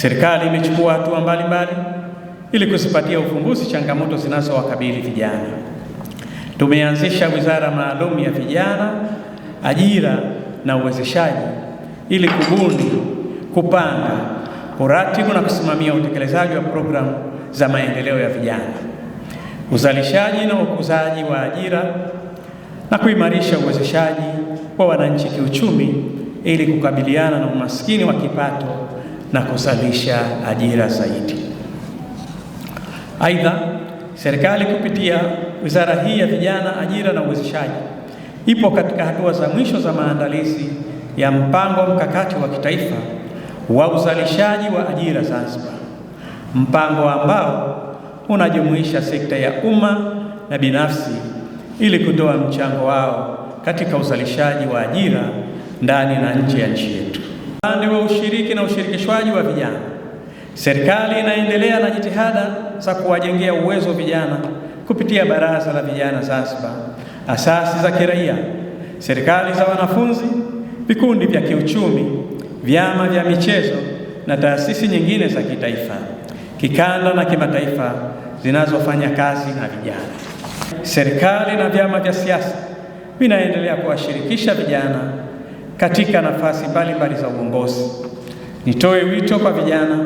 serikali imechukua hatua mbalimbali ili kuzipatia ufumbuzi changamoto zinazowakabili vijana. Tumeanzisha wizara maalum ya vijana, ajira na uwezeshaji ili kubuni, kupanga, kuratibu na kusimamia utekelezaji wa programu za maendeleo ya vijana, uzalishaji na ukuzaji wa ajira na kuimarisha uwezeshaji wa wananchi kiuchumi ili kukabiliana na umaskini wa kipato na kuzalisha ajira zaidi. Aidha, serikali kupitia wizara hii ya vijana, ajira na uwezeshaji ipo katika hatua za mwisho za maandalizi ya mpango mkakati wa kitaifa wa uzalishaji wa ajira Zanzibar, mpango ambao unajumuisha sekta ya umma na binafsi ili kutoa mchango wao katika uzalishaji wa ajira ndani na nje ya nchi yetu. Upande wa ushiriki na ushirikishwaji wa vijana, serikali inaendelea na jitihada za kuwajengea uwezo vijana kupitia Baraza la Vijana Zanzibar, asasi za kiraia, serikali za wanafunzi, vikundi vya kiuchumi, vyama vya michezo na taasisi nyingine za kitaifa, kikanda na kimataifa zinazofanya kazi na vijana. Serikali na vyama vya siasa vinaendelea kuwashirikisha vijana katika nafasi mbalimbali za uongozi. Nitoe wito kwa vijana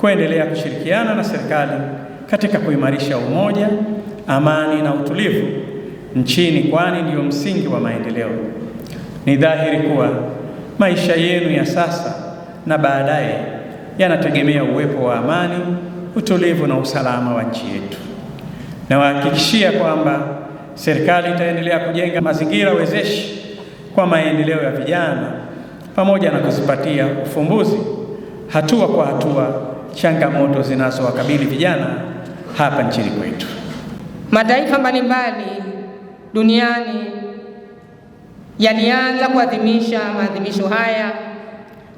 kuendelea kushirikiana na serikali katika kuimarisha umoja, amani na utulivu nchini, kwani ndio msingi wa maendeleo. Ni dhahiri kuwa maisha yenu ya sasa na baadaye yanategemea uwepo wa amani, utulivu na usalama wa nchi yetu. Nawahakikishia kwamba serikali itaendelea kujenga mazingira wezeshi kwa maendeleo ya vijana pamoja na kuzipatia ufumbuzi hatua kwa hatua changamoto zinazowakabili vijana hapa nchini kwetu. Mataifa mbalimbali duniani yalianza kuadhimisha maadhimisho haya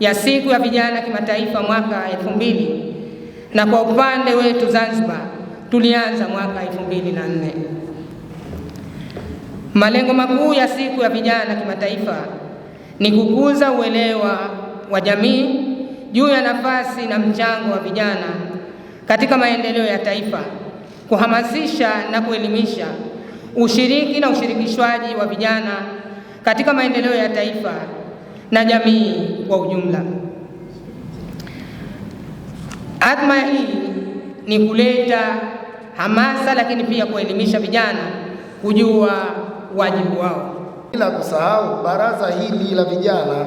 ya siku ya vijana kimataifa mwaka 2000, na kwa upande wetu Zanzibar tulianza mwaka 2004. Malengo makuu ya siku ya vijana kimataifa ni kukuza uelewa wa jamii juu ya nafasi na mchango wa vijana katika maendeleo ya taifa, kuhamasisha na kuelimisha ushiriki na ushirikishwaji wa vijana katika maendeleo ya taifa na jamii kwa ujumla. Azma hii ni kuleta hamasa, lakini pia kuelimisha vijana kujua wajibu wao. Bila kusahau, baraza hili la vijana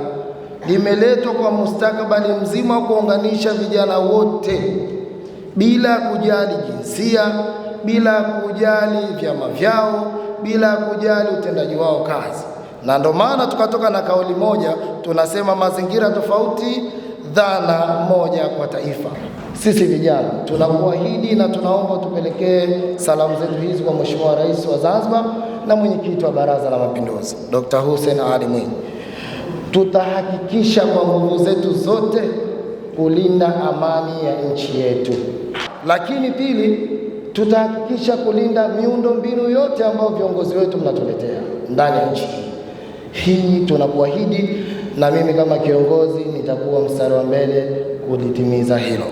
limeletwa kwa mustakabali mzima wa kuunganisha vijana wote bila kujali jinsia, bila kujali vyama vyao, bila kujali utendaji wao kazi. Na ndio maana tukatoka na kauli moja, tunasema mazingira tofauti, dhana moja kwa taifa. Sisi vijana tunakuahidi na tunaomba tupelekee salamu zetu hizi kwa Mheshimiwa Rais wa Zanzibar na Mwenyekiti wa Baraza la Mapinduzi Dr. Hussein Ali Mwinyi. Tutahakikisha kwa nguvu zetu zote kulinda amani ya nchi yetu, lakini pili, tutahakikisha kulinda miundo mbinu yote ambayo viongozi wetu mnatuletea ndani ya nchi hii. Tunakuahidi, na mimi kama kiongozi nitakuwa mstari wa mbele kulitimiza hilo.